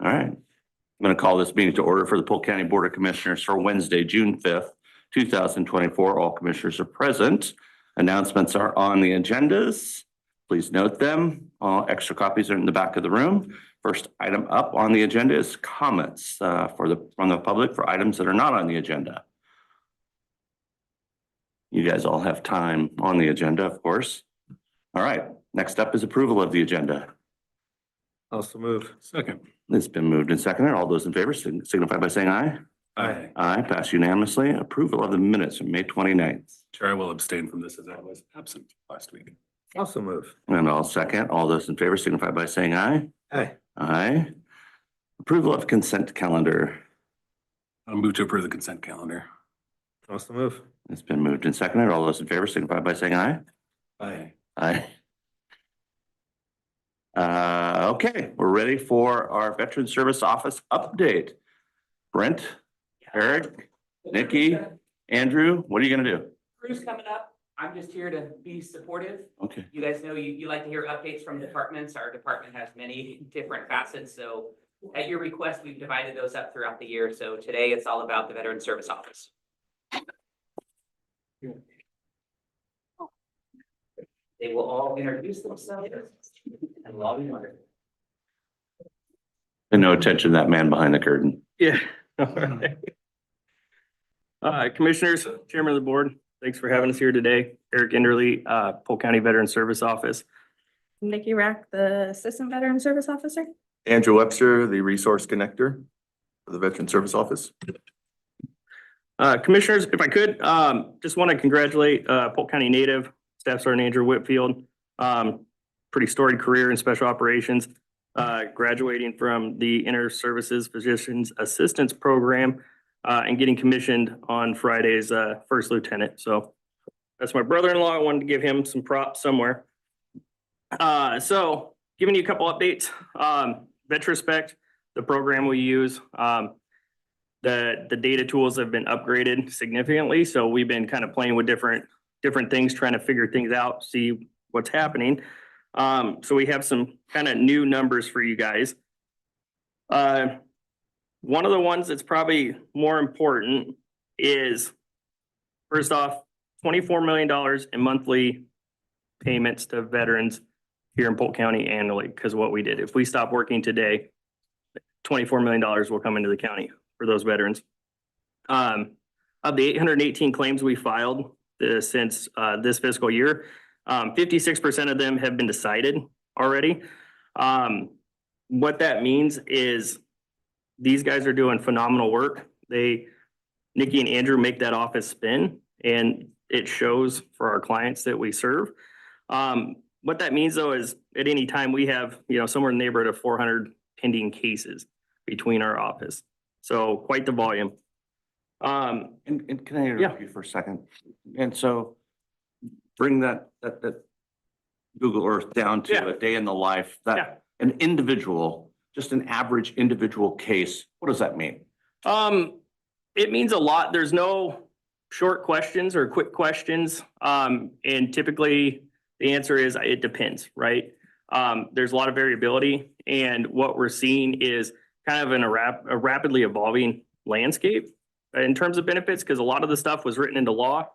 All right. I'm going to call this meeting to order for the Polk County Board of Commissioners for Wednesday, June 5th, 2024. All commissioners are present. Announcements are on the agendas. Please note them. All extra copies are in the back of the room. First item up on the agenda is comments from the public for items that are not on the agenda. You guys all have time on the agenda, of course. All right. Next up is approval of the agenda. Also move. Second. It's been moved and seconded. All those in favor signify by saying aye. Aye. Aye, pass unanimously. Approval of the minutes from May 29th. Chair, I will abstain from this as I was absent last week. Also move. And I'll second. All those in favor signify by saying aye. Aye. Aye. Approval of consent calendar. I'll move to approve the consent calendar. Also move. It's been moved and seconded. All those in favor signify by saying aye. Aye. Aye. Okay, we're ready for our Veteran Service Office update. Brent, Eric, Nikki, Andrew, what are you gonna do? Crew's coming up. I'm just here to be supportive. Okay. You guys know you like to hear updates from departments. Our department has many different facets. So at your request, we've divided those up throughout the year. So today it's all about the Veteran Service Office. They will all introduce themselves and we'll all be wonderful. And no attention to that man behind the curtain. Yeah. Commissioners, Chairman of the Board, thanks for having us here today. Eric Enderle, Polk County Veteran Service Office. Nikki Rack, the Assistant Veteran Service Officer. Andrew Webster, the Resource Connector for the Veteran Service Office. Commissioners, if I could, just want to congratulate Polk County native Staff Sergeant Andrew Whitfield. Pretty storied career in special operations, graduating from the Inter Services Physicians Assistance Program and getting commissioned on Friday's first lieutenant. So that's my brother-in-law. I wanted to give him some props somewhere. So giving you a couple updates. Vetrospect, the program we use, the data tools have been upgraded significantly. So we've been kind of playing with different things, trying to figure things out, see what's happening. So we have some kind of new numbers for you guys. One of the ones that's probably more important is, first off, $24 million in monthly payments to veterans here in Polk County annually, because what we did. If we stop working today, $24 million will come into the county for those veterans. Of the 818 claims we filed since this fiscal year, 56% of them have been decided already. What that means is these guys are doing phenomenal work. Nikki and Andrew make that office spin, and it shows for our clients that we serve. What that means though is at any time we have, somewhere in the neighborhood of 400 pending cases between our office. So quite the volume. And can I interrupt you for a second? And so bring that Google Earth down to a day in the life that an individual, just an average individual case. What does that mean? It means a lot. There's no short questions or quick questions. And typically the answer is it depends, right? There's a lot of variability, and what we're seeing is kind of a rapidly evolving landscape in terms of benefits, because a lot of the stuff was written into law,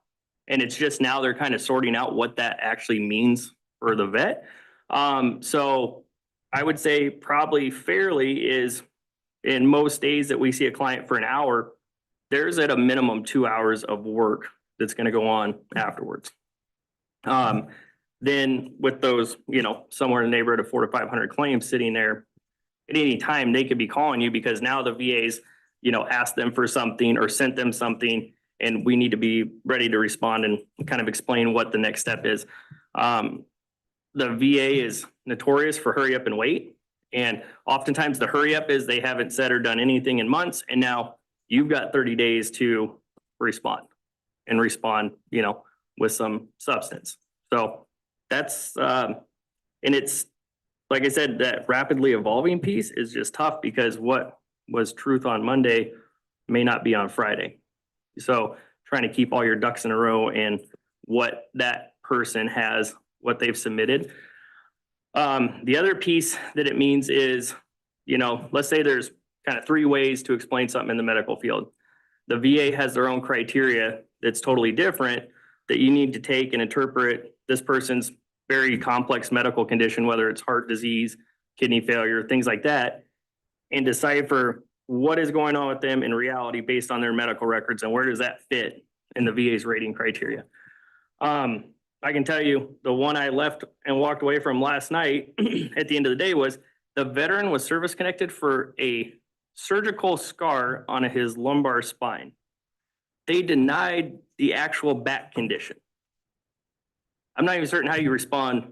and it's just now they're kind of sorting out what that actually means for the vet. So I would say probably fairly is, in most days that we see a client for an hour, there's at a minimum 2 hours of work that's going to go on afterwards. Then with those, somewhere in the neighborhood of 400 to 500 claims sitting there at any time, they could be calling you because now the VA's, asked them for something or sent them something, and we need to be ready to respond and kind of explain what the next step is. The VA is notorious for hurry up and wait. And oftentimes the hurry up is they haven't said or done anything in months. And now you've got 30 days to respond with some substance. So that's, and it's, like I said, that rapidly evolving piece is just tough because what was truth on Monday may not be on Friday. So trying to keep all your ducks in a row and what that person has, what they've submitted. The other piece that it means is you know, let's say there's kind of three ways to explain something in the medical field. The VA has their own criteria that's totally different that you need to take and interpret this person's very complex medical condition, whether it's heart disease, kidney failure, things like that, and decipher what is going on with them in reality based on their medical records and where does that fit in the VA's rating criteria. I can tell you the one I left and walked away from last night at the end of the day was the veteran was service connected for a surgical scar on his lumbar spine. They denied the actual back condition. I'm not even certain how you respond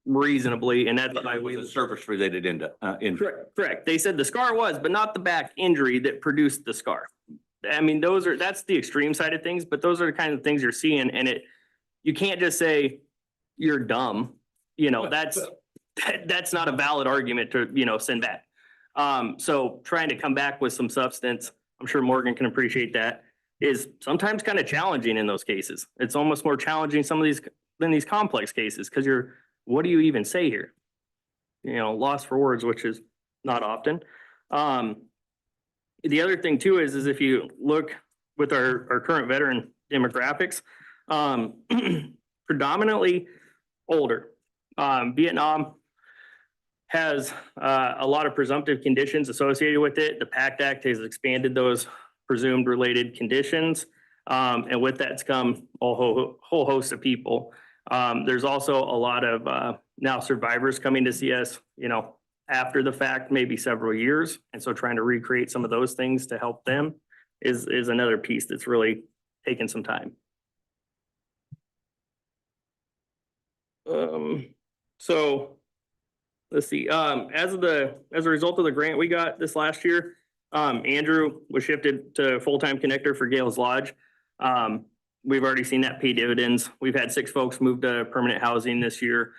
reasonably, and that's why It was we. a service related Correct, correct. They said the scar was, but not the back injury that produced the scar. I mean, that's the extreme side of things, but those are the kind of things you're seeing, and you can't just say you're dumb. You know, that's not a valid argument to, you know, send back. So trying to come back with some substance, I'm sure Morgan can appreciate that, is sometimes kind of challenging in those cases. It's almost more challenging some of these than these complex cases, because what do you even say here? You know, lost for words, which is not often. The other thing too is if you look with our current veteran demographics, predominantly older. Vietnam has a lot of presumptive conditions associated with it. The PACT Act has expanded those presumed related conditions. And with that's come a whole host of people. There's also a lot of now survivors coming to see us, you know, after the fact, maybe several years. And so trying to recreate some of those things to help them is another piece that's really taken some time. So let's see, as a result of the grant we got this last year, Andrew was shifted to full-time connector for Gales Lodge. We've already seen that pay dividends. We've had 6 folks move to permanent housing this year.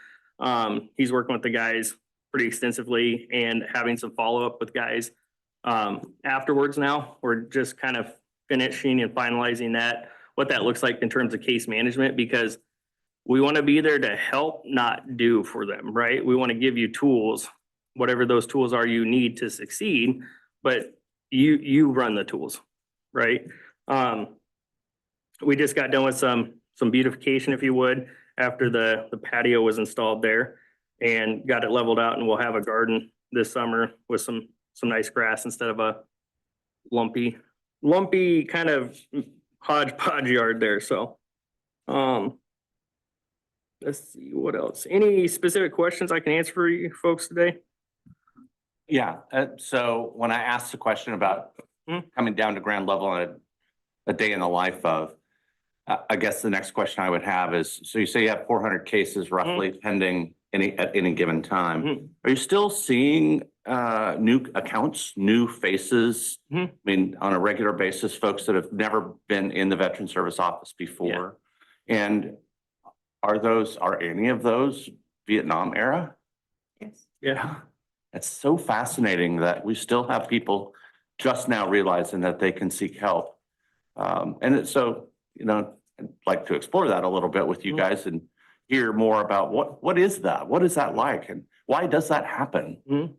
He's working with the guys pretty extensively and having some follow-up with guys. Afterwards now, we're just kind of finishing and finalizing what that looks like in terms of case management, because we want to be there to help, not do for them, right? We want to give you tools, whatever those tools are you need to succeed, but you run the tools, right? We just got done with some beautification, if you would, after the patio was installed there, and got it leveled out, and we'll have a garden this summer with some nice grass instead of a lumpy kind of hodgepodge yard there. So, let's see what else. Any specific questions I can answer for you folks today? Yeah, so when I asked the question about coming down to ground level on a day in the life of, I guess the next question I would have is, so you say you have 400 cases roughly pending at any given time. Are you still seeing new accounts, new faces? I mean, on a regular basis, folks that have never been in the Veteran Service Office before? And are any of those Vietnam era? Yes. Yeah. It's so fascinating that we still have people just now realizing that they can seek help. So, you know, I'd like to explore that a little bit with you guys and hear more about what is that? What is that like? And why does that happen? I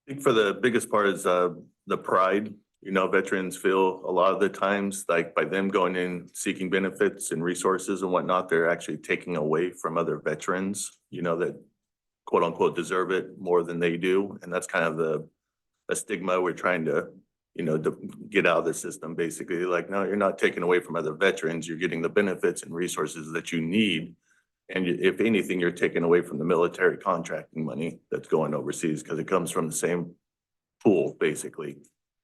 think for the biggest part is the pride. You know, veterans feel a lot of the times like by them going in seeking benefits and resources and whatnot, they're actually taking away from other veterans, you know, that quote unquote deserve it more than they do. And that's kind of the stigma we're trying to, you know, to get out of the system, basically. Like, no, you're not taking away from other veterans. You're getting the benefits and resources that you need. And if anything, you're taking away from the military contracting money that's going overseas, because it comes from the same pool, basically.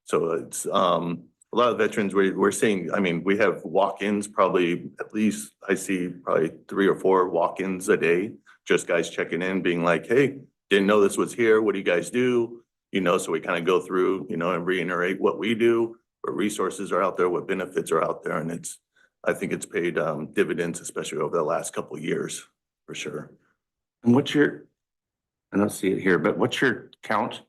So it's a lot of veterans we're seeing. I mean, we have walk-ins, probably at least I see probably 3 or 4 walk-ins a day. Just guys checking in, being like, hey, didn't know this was here. What do you guys do? You know, so we kind of go through, you know, and reiterate what we do, what resources are out there, what benefits are out there. And I think it's paid dividends, especially over the last couple of years, for sure. And I don't see it here, but what's your count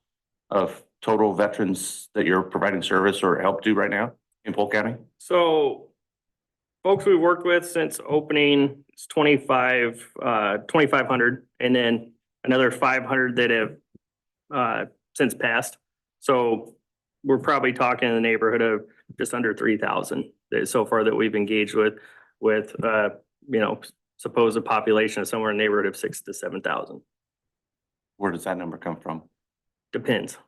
of total veterans that you're providing service or help to right now in Polk County? So folks we've worked with since opening, it's 2,500, and then another 500 that have since passed. So we're probably talking in the neighborhood of just under 3,000 that so far that we've engaged with, supposed population of somewhere in the neighborhood of 6,000 to 7,000. Where does that number come from? Depends.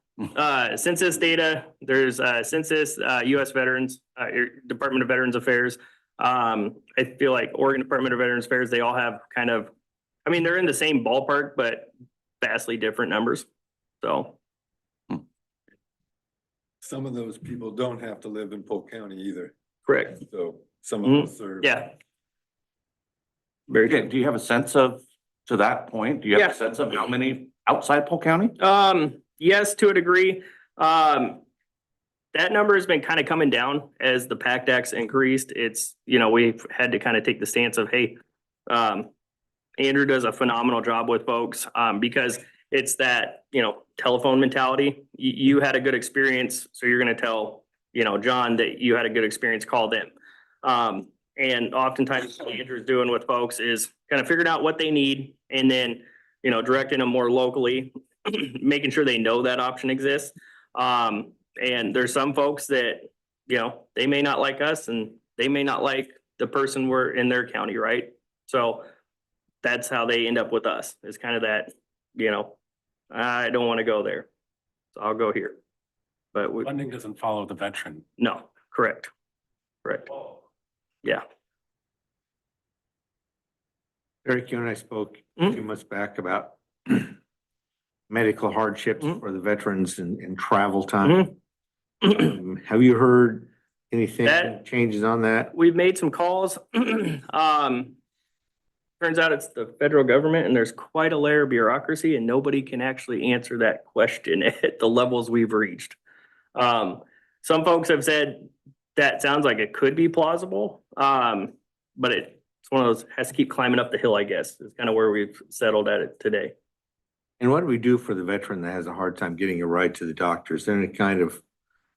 Census data, there's census, US Veterans, Department of Veterans Affairs. I feel like Oregon Department of Veterans Affairs, they all have kind of, I mean, they're in the same ballpark, but vastly different numbers. So, Some of those people don't have to live in Polk County either, correct. so some of those are. Yeah. Very Okay, good. do you have a sense of, to that point, do you have Yeah. a sense of how many outside Polk County? Yes, to a degree. That number has been kind of coming down as the PACT Act's increased. It's, we've had to kind of take the stance of, hey, Andrew does a phenomenal job with folks, because it's that, telephone mentality. You had a good experience, so you're gonna tell, John that you had a good experience, call them. And oftentimes what Andrew's doing with folks is kind of figuring out what they need and then, directing them more locally, making sure they know that option exists. And there's some folks that, they may not like us and they may not like the person we're in their county, right? So that's how they end up with us. It's kind of that, I don't want to go there, so I'll go here. But we, Funding doesn't follow the veteran. no, correct. Yeah. Eric, you and I spoke a Mhm. few months back about medical hardships Mhm. for the veterans and travel time. Mhm. Have you heard anything, That- changes on that? We've made some calls. Turns out it's the federal government and there's quite a layer of bureaucracy and nobody can actually answer that question at the levels we've reached. Some folks have said that sounds like it could be plausible. But it's one of those, has to keep climbing up the hill, I guess, is kind of where we've settled at it today. And what do we do for the veteran that has a hard time getting a ride to the doctor? Is there any kind of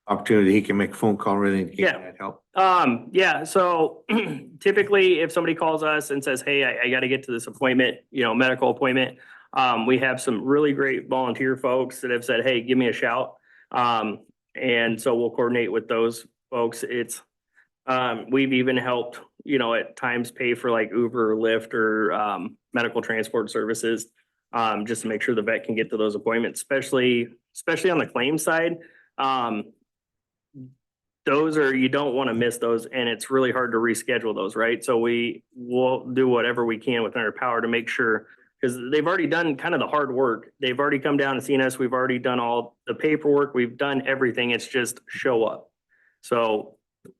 opportunity he can make a phone call or anything to Yeah. get that help? Yeah, so typically if somebody calls us and says, hey, I gotta get to this appointment, medical appointment. We have some really great volunteer folks that have said, hey, give me a shout. And so we'll coordinate with those folks. It's, we've even helped, at times pay for like Uber or Lyft or medical transport services. Just to make sure the vet can get to those appointments, especially on the claim side. Those are, you don't want to miss those and it's really hard to reschedule those, right? So we will do whatever we can within our power to make sure, because they've already done kind of the hard work. They've already come down and seen us. We've already done all the paperwork. We've done everything. It's just show up. So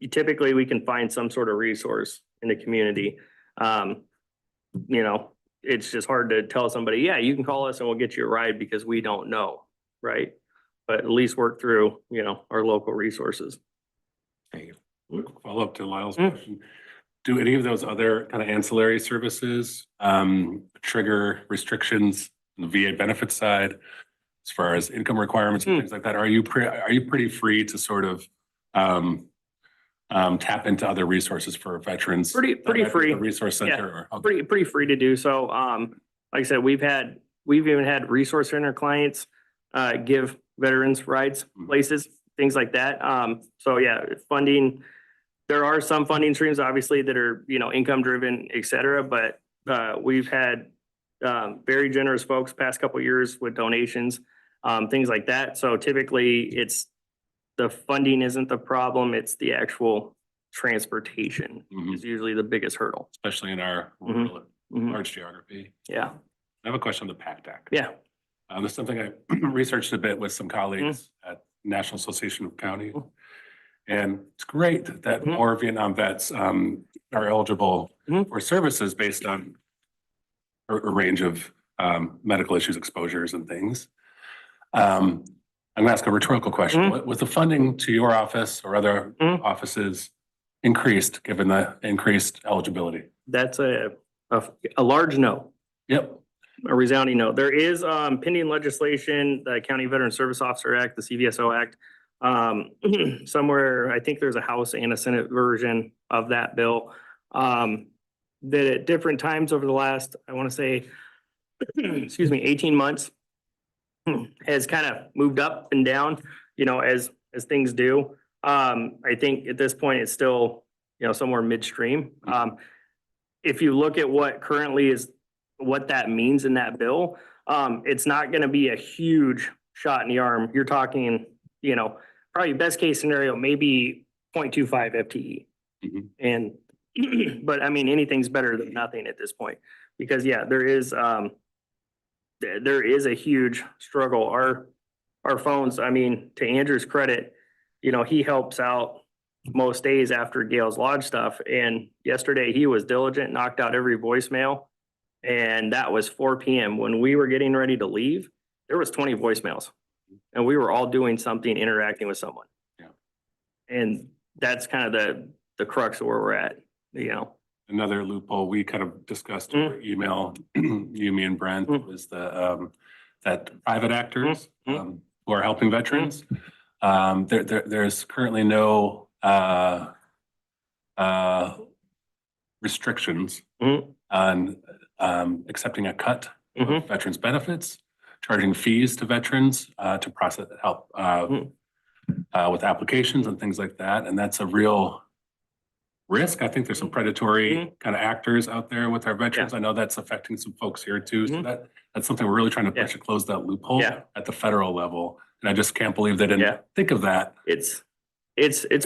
typically we can find some sort of resource in the community. It's just hard to tell somebody, yeah, you can call us and we'll get you a ride because we don't know, right? But at least work through, our local resources. Follow up to Lyle's Mm. question. Do any of those other kind of ancillary services trigger restrictions on the VA benefit side as far as income requirements and Mm. things like that? Are you pretty free to sort of tap into other resources for veterans? Pretty That might be free. the Resource center or? okay. Pretty free to do. So, like I said, we've even had resource center clients, give veterans rides, Mhm. places, things like that. So yeah, funding, there are some funding streams obviously that are, income driven, et cetera, but, we've had, very generous folks past couple of years with donations, things like that. So typically it's, the funding isn't the problem, it's the actual transportation Mhm. is usually the biggest hurdle. Especially in our Mhm. rural, Mhm. large geography. Yeah, I have a question on the PACT Act. yeah. This is something I researched a bit with some colleagues at National Association of Counties. Mm. And it's great that Mhm. more Vietnam vets are eligible Mhm. for services based on a range of medical issues, exposures and things. I'm gonna ask a rhetorical question. Mhm. Was the funding to your office or other Mhm. offices increased given the increased eligibility? That's a large no, Yep. a resounding no. There is pending legislation, the County Veteran Service Officer Act, the CVSO Act. Somewhere, I think there's a House and a Senate version of that bill. That at different times over the last, I want to say, excuse me, 18 months, has kind of moved up and down, as things do. I think at this point, it's still, somewhere midstream. If you look at what currently is, what that means in that bill, it's not gonna be a huge shot in the arm. You're talking, probably best case scenario, maybe 0.25 FTE. Mhm. And, but I mean, anything's better than nothing at this point, because yeah, there is a huge struggle. Our phones, I mean, to Andrew's credit, he helps out most days after Gail's Lodge stuff. And yesterday he was diligent, knocked out every voicemail. And that was 4 PM. When we were getting ready to leave, there was 20 voicemails. And we were all doing something, interacting with someone. Yeah. And that's kind of the crux of where we're at, Another loophole we kind of discussed over email, you, me and Brent, was that private actors who are helping veterans. There's currently no restrictions on accepting a cut of veterans' benefits, charging fees to veterans to process help with applications and things like that. And that's a real risk. I think there's some predatory kind of actors out there with our veterans. I know that's affecting some folks here too. So that's something we're really trying to push to close that loophole at the federal level. And I just can't believe they didn't think of that. It's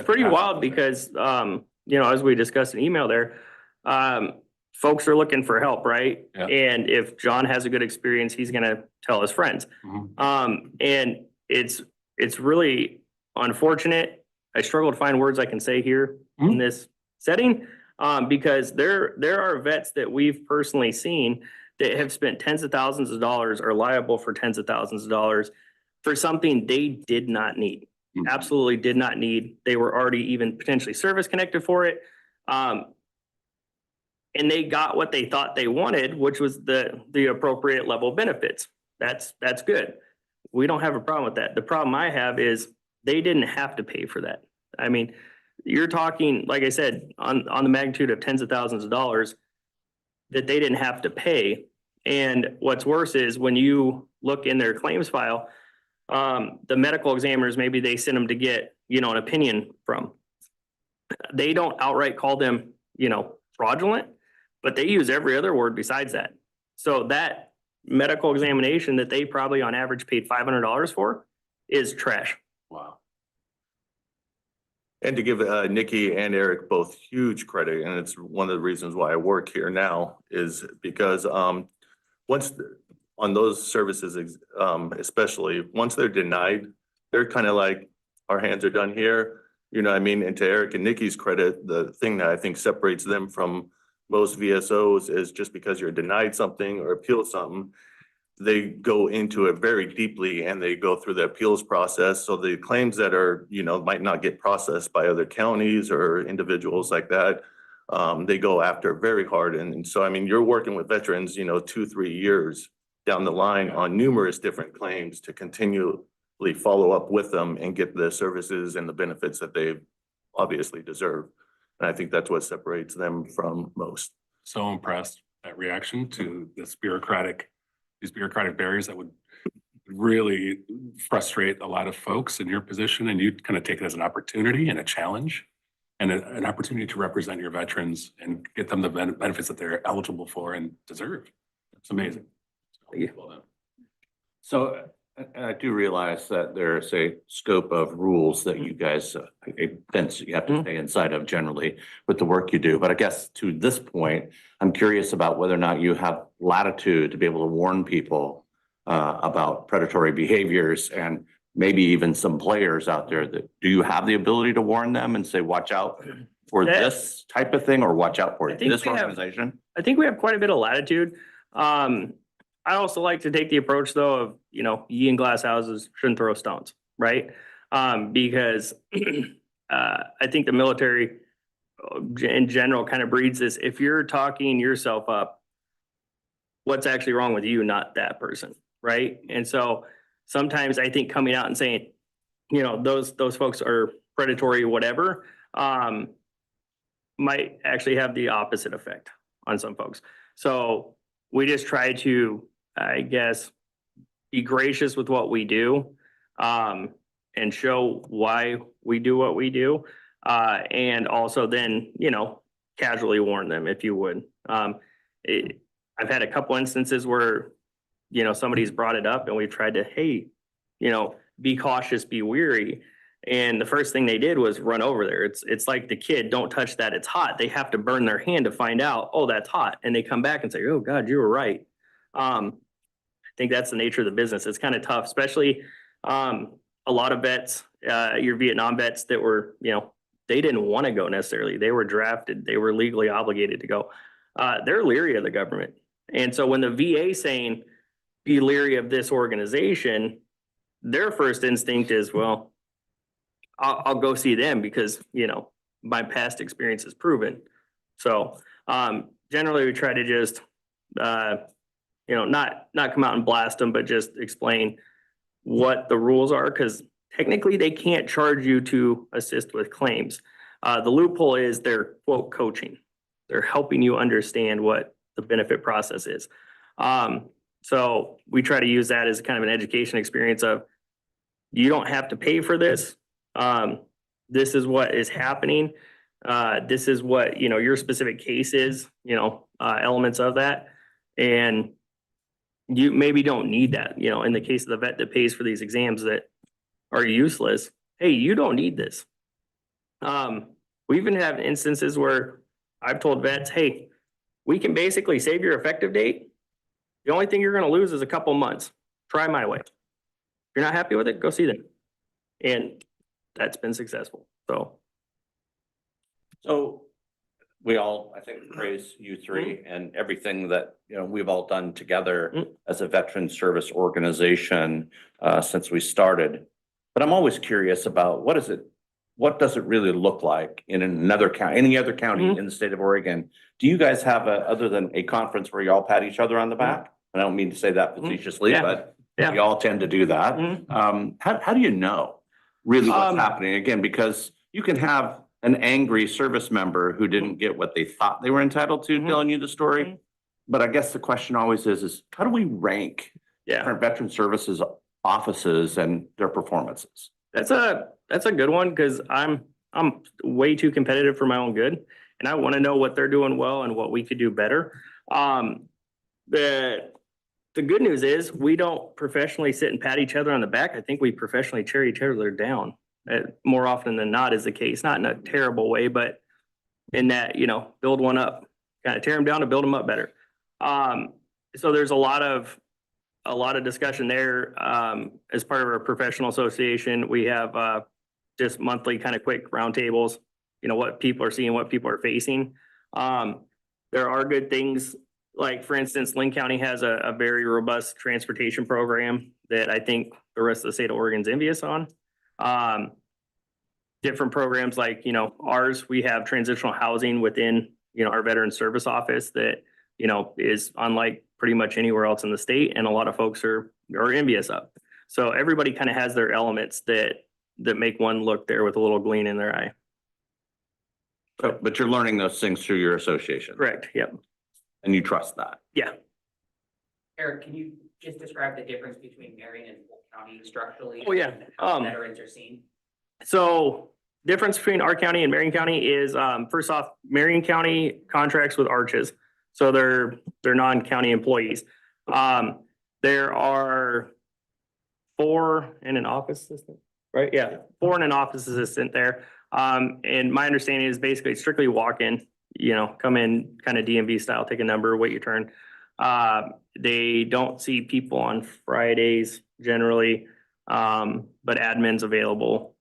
pretty wild because, as we discussed in email there, folks are looking for help, right? Yeah. And if John has a good experience, he's gonna tell his friends. And it's really unfortunate. I struggle to find words I can say here in this setting, because there are vets that we've personally seen that have spent tens of thousands of dollars, or liable for tens of thousands of dollars for something they did not need. Absolutely did not need. They were already even potentially service connected for it. And they got what they thought they wanted, which was the appropriate level of benefits. That's good. We don't have a problem with that. The problem I have is they didn't have to pay for that. I mean, you're talking, like I said, on the magnitude of tens of thousands of dollars that they didn't have to pay. And what's worse is when you look in their claims file, the medical examiners, maybe they send them to get, an opinion from. They don't outright call them, fraudulent, but they use every other word besides that. So that medical examination that they probably on average paid $500 for is trash. Wow. And to give Nikki and Eric both huge credit, and it's one of the reasons why I work here now, is because once on those services, especially once they're denied, they're kind of like, our hands are done here. You know what I mean? And to Eric and Nikki's credit, the thing that I think separates them from most VSOs is just because you're denied something or appeal something, they go into it very deeply and they go through the appeals process. So the claims that are, might not get processed by other counties or individuals like that, they go after very hard. And so, I mean, you're working with veterans, 2-3 years down the line on numerous different claims to continually follow up with them and get the services and the benefits that they obviously deserve. And I think that's what separates them from most. So impressed that reaction to these bureaucratic barriers that would really frustrate a lot of folks in your position. And you kind of take it as an opportunity and a challenge and an opportunity to represent your veterans and get them the benefits that they're eligible for and deserve. It's amazing. Well done. So I do realize that there's a scope of rules that you guys, fence you have to stay inside of generally with the work you do. But I guess to this point, I'm curious about whether or not you have latitude to be able to warn people about predatory behaviors and maybe even some players out there that, do you have the ability to warn them and say, watch out for this type of thing or watch out for this organization? I think we have quite a bit of latitude. I also like to take the approach though of, ye in glass houses shouldn't throw stones, right? Because I think the military in general kind of breeds this. If you're talking yourself up, what's actually wrong with you, not that person, right? And so sometimes I think coming out and saying, those folks are predatory, whatever, might actually have the opposite effect on some folks. So we just try to, I guess, be gracious with what we do, and show why we do what we do. And also then, casually warn them if you would. I've had a couple instances where, somebody's brought it up and we've tried to, hey, be cautious, be wary. And the first thing they did was run over there. It's like the kid, don't touch that, it's hot. They have to burn their hand to find out, oh, that's hot. And they come back and say, oh God, you were right. I think that's the nature of the business. It's kind of tough, especially a lot of vets, your Vietnam vets that were, they didn't want to go necessarily. They were drafted. They were legally obligated to go. They're leery of the government. And so when the VA saying, be leery of this organization, their first instinct is, well, I'll go see them because, my past experience is proven. So generally we try to just, not come out and blast them, but just explain what the rules are, because technically they can't charge you to assist with claims. The loophole is they're quote coaching. They're helping you understand what the benefit process is. So we try to use that as kind of an education experience of, you don't have to pay for this. This is what is happening. This is what, your specific case is, elements of that. And you maybe don't need that, in the case of the vet that pays for these exams that are useless. Hey, you don't need this. We even have instances where I've told vets, hey, we can basically save your effective date. The only thing you're going to lose is a couple months. Try my way. If you're not happy with it, go see them. And that's been successful. So we all, I think, praise you three and everything that, we've all done together as a veteran service organization since we started. But I'm always curious about what does it really look like in another county, any other county in the state of Oregon? Do you guys have other than a conference where you all pat each other on the back? And I don't mean to say that facetiously, but we all tend to do that. How do you know really what's happening? Again, because you can have an angry service member who didn't get what they thought they were entitled to telling you the story. But I guess the question always is how do we rank different veteran services offices and their performances? That's a good one, because I'm way too competitive for my own good, and I want to know what they're doing well and what we could do better. The good news is we don't professionally sit and pat each other on the back. I think we professionally tear each other down. More often than not is the case, not in a terrible way, but in that, build one up, kind of tear them down to build them up better. So there's a lot of discussion there. As part of our professional association, we have just monthly kind of quick roundtables, what people are seeing, what people are facing. There are good things, like for instance, Linn County has a very robust transportation program that I think the rest of the state of Oregon's envious on. Different programs like, ours, we have transitional housing within, our veteran service office that, is unlike pretty much anywhere else in the state. And a lot of folks are envious of. So everybody kind of has their elements that make one look there with a little gleam in their eye. So, but you're learning those things through your association. Correct. Yep. And you trust that. Yeah. Eric, can you just describe the difference between Marion and Polk County structurally? Oh, yeah. How veterans are seen? So difference between our county and Marion County is, first off, Marion County contracts with arches. So they're non-county employees. There are 4 and an office assistant, right? Yeah, 4 and an office assistant there. And my understanding is basically strictly walk-in, come in kind of DMV style, take a number, wait your turn. They don't see people on Fridays generally, but admin's available.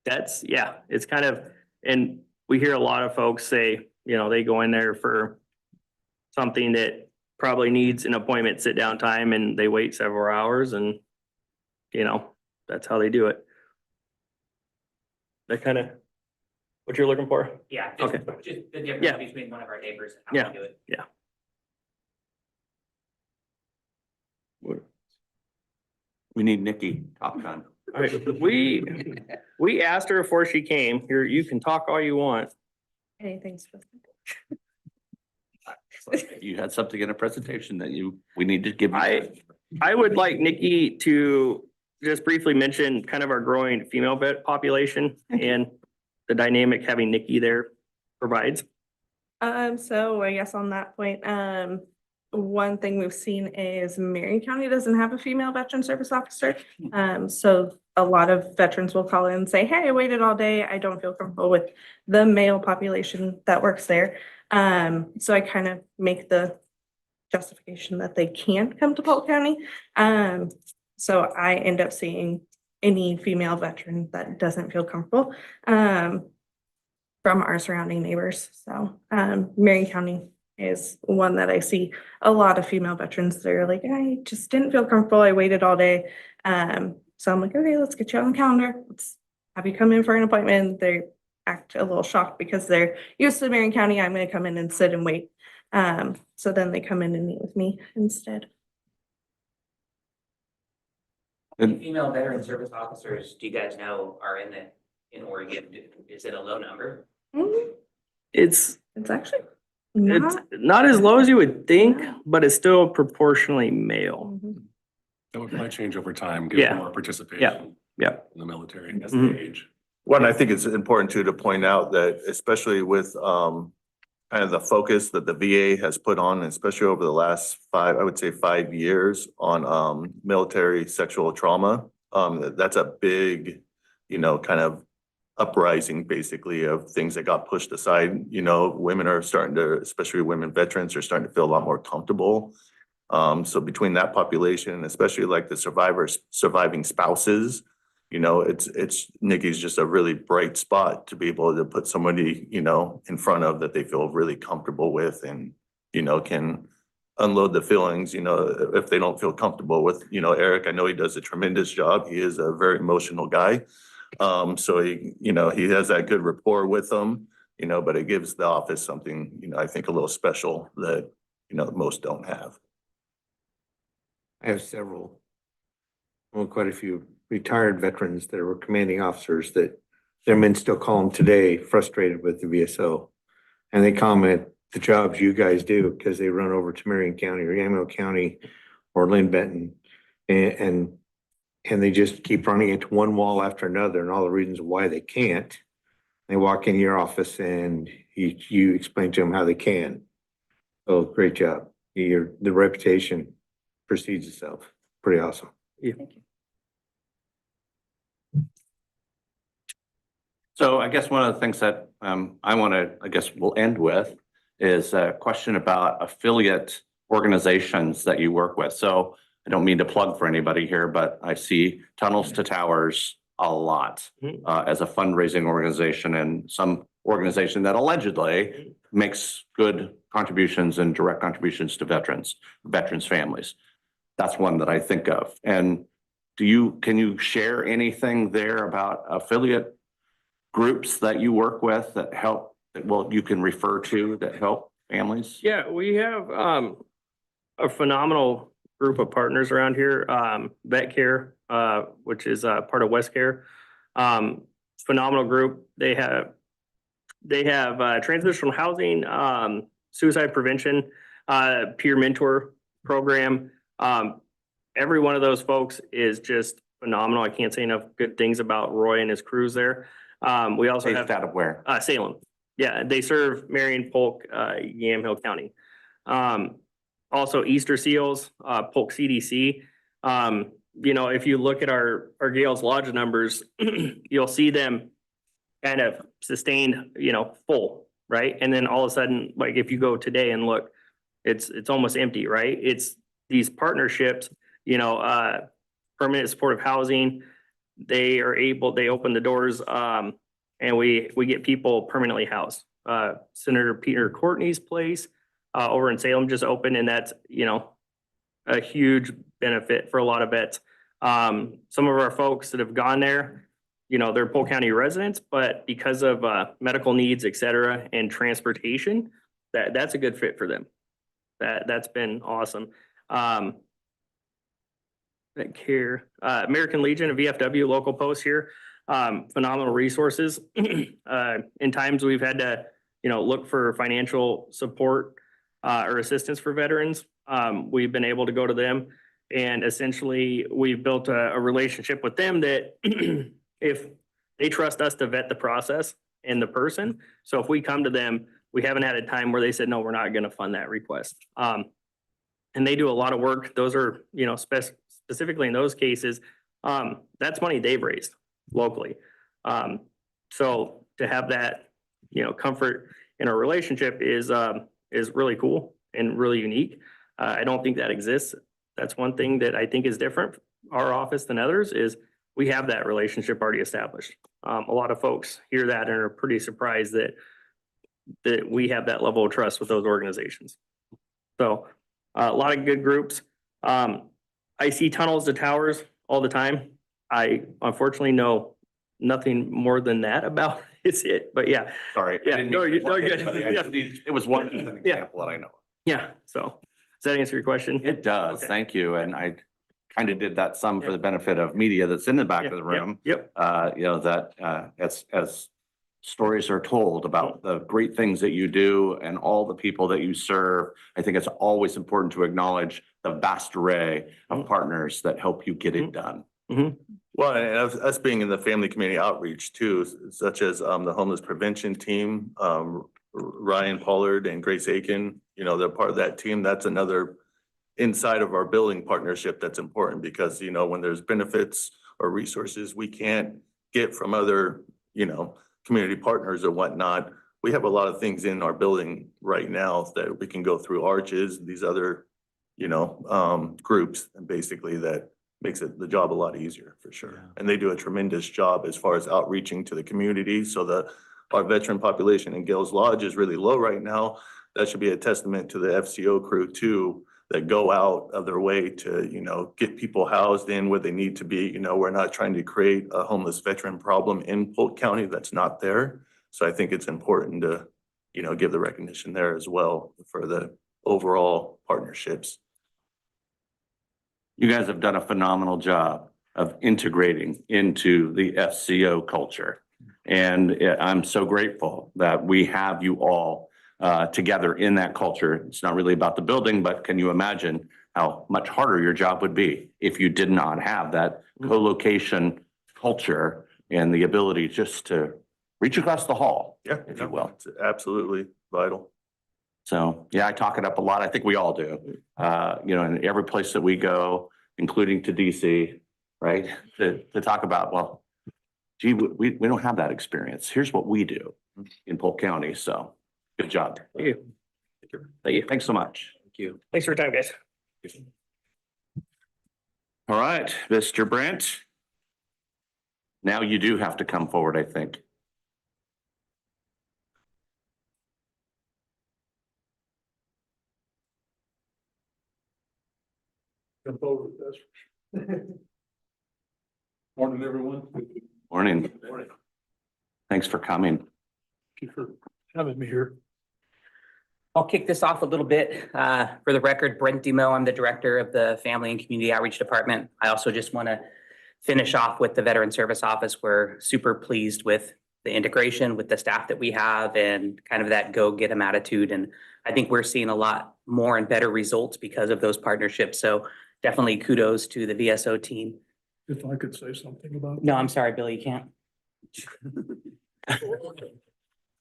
It's kind of, and we hear a lot of folks say, they go in there for something that probably needs an appointment sit down time and they wait several hours and, that's how they do it. That kind of what you're looking for? Yeah, Okay. just the difference between one of our neighbors and how we do it. Yeah. We need Nikki top time. All right, we asked her before she came. Here, you can talk all you want. Anything specific? You had something in a presentation that we need to give you. I would like Nikki to just briefly mention kind of our growing female vet population and the dynamic having Nikki there provides. So I guess on that point, one thing we've seen is Marion County doesn't have a female veteran service officer. So a lot of veterans will call in and say, hey, I waited all day. I don't feel comfortable with the male population that works there. So I kind of make the justification that they can't come to Polk County. So I end up seeing any female veteran that doesn't feel comfortable, from our surrounding neighbors. So, Marion County is one that I see a lot of female veterans. They're like, I just didn't feel comfortable. I waited all day. So I'm like, okay, let's get you on the calendar. Let's have you come in for an appointment. They act a little shocked because they're used to Marion County. I'm going to come in and sit and wait. So then they come in and meet with me instead. Female veteran service officers, do you guys know, are in Oregon? Is it a low number? It's Actually it's not. not as low as you would think, but it's still proportionally male. That would probably change over time, Yeah. give more participation. Yeah. In the military as Mhm. they age. One, I think it's important too to point out that especially with kind of the focus that the VA has put on, especially over the last 5 years on military sexual trauma. That's a big, kind of uprising basically of things that got pushed aside. Women are starting to, especially women veterans, are starting to feel a lot more comfortable. So between that population, especially like the surviving spouses, it's Nikki's just a really bright spot to be able to put somebody, in front of that they feel really comfortable with and, can unload the feelings, if they don't feel comfortable with, Eric. I know he does a tremendous job. He is a very emotional guy. So he has that good rapport with them, but it gives the office something, I think a little special that, most don't have. I have quite a few retired veterans that were commanding officers that their men still call them today, frustrated with the VSO. And they comment the jobs you guys do because they run over to Marion County or Yamhill County or Lynn Benton. And they just keep running into one wall after another and all the reasons why they can't. They walk in your office and you explain to them how they can. Oh, great job. The reputation precedes itself. Pretty awesome. So I guess one of the things that we'll end with is a question about affiliate organizations that you work with. So I don't mean to plug for anybody here, but I see Tunnels to Towers a lot as a fundraising organization and some organization that allegedly makes good contributions and direct contributions to veterans families. That's one that I think of. And can you share anything there about affiliate groups that you work with that help, you can refer to that help families? Yeah, we have a phenomenal group of partners around here. Vet Care, which is part of West Care. Phenomenal group. They have transitional housing, suicide prevention, peer mentor program. Every one of those folks is just phenomenal. I can't say enough good things about Roy and his crews there. We also Based have out of where? Salem. Yeah, they serve Marion, Polk, Yamhill County. Also Easter Seals, Polk CDC. If you look at our Gales Lodge numbers, you'll see them kind of sustained, full, right? And then all of a sudden, like if you go today and look, it's almost empty, right? It's these partnerships, permanent supportive housing. They open the doors, and we get people permanently housed. Senator Peter Courtney's place over in Salem just opened, and that's, a huge benefit for a lot of vets. Some of our folks that have gone there, they're Polk County residents, but because of medical needs, et cetera, and transportation, that's a good fit for them. That's been awesome. Vet Care, American Legion of VFW local post here, phenomenal resources. In times we've had to, look for financial support, or assistance for veterans. We've been able to go to them and essentially we've built a relationship with them that if they trust us to vet the process and the person. So if we come to them, we haven't had a time where they said, no, we're not going to fund that request. And they do a lot of work. Those are, you know, specifically in those cases, that's money they've raised locally. So to have that, you know, comfort in a relationship is really cool and really unique. I don't think that exists. That's one thing that I think is different, our office than others, is we have that relationship already established. A lot of folks hear that and are pretty surprised that we have that level of trust with those organizations. So a lot of good groups. I see tunnels to towers all the time. I unfortunately know nothing more than that about it, but yeah, Sorry. Yeah, no, you're good. It was one example that I know. yeah. So does that answer your question? It does, Okay. thank you. And I kind of did that some for the benefit of media that's in the back of the room. Yep. You know, that as stories are told about the great things that you do and all the people that you serve, I think it's always important to acknowledge the vast array of partners that help you get it done. Well, and us being in the family community outreach too, such as the homeless prevention team, Ryan Pollard and Grace Aiken, you know, they're part of that team. That's another inside of our building partnership that's important because, you know, when there's benefits or resources we can't get from other, you know, community partners or whatnot, we have a lot of things in our building right now that we can go through Arches, these other, you know, groups, and basically that makes the job a lot easier for sure. And they do a tremendous job as far as outreaching to the community. So our veteran population in Gales Lodge is really low right now. That should be a testament to the FCO crew too, that go out of their way to, you know, get people housed in where they need to be. You know, we're not trying to create a homeless veteran problem in Polk County that's not there. So I think it's important to, you know, give the recognition there as well for the overall partnerships. You guys have done a phenomenal job of integrating into the FCO culture. And I'm so grateful that we have you all together in that culture. It's not really about the building, but can you imagine how much harder your job would be if you did not have that co-location culture and the ability just to reach across the hall, if you will. It's absolutely vital. So, yeah, I talk it up a lot. I think we all do. You know, in every place that we go, including to DC, right? To talk about, well, gee, we don't have that experience. Here's what we do in Polk County. So good job. Thank you. Thank you. Thanks so much. Thank you. Thanks for your time, guys. All right, Mr. Brent. Now you do have to come forward, I think. Jump over this. Morning, everyone. Morning. Thanks for coming. Thank you for having me here. I'll kick this off a little bit. For the record, Brent Demo, I'm the Director of the Family and Community Outreach Department. I also just want to finish off with the Veteran Service Office. We're super pleased with the integration with the staff that we have and kind of that go get 'em attitude. And I think we're seeing a lot more and better results because of those partnerships. So definitely kudos to the VSO team. If I could say something about. No, I'm sorry, Billy, you can't.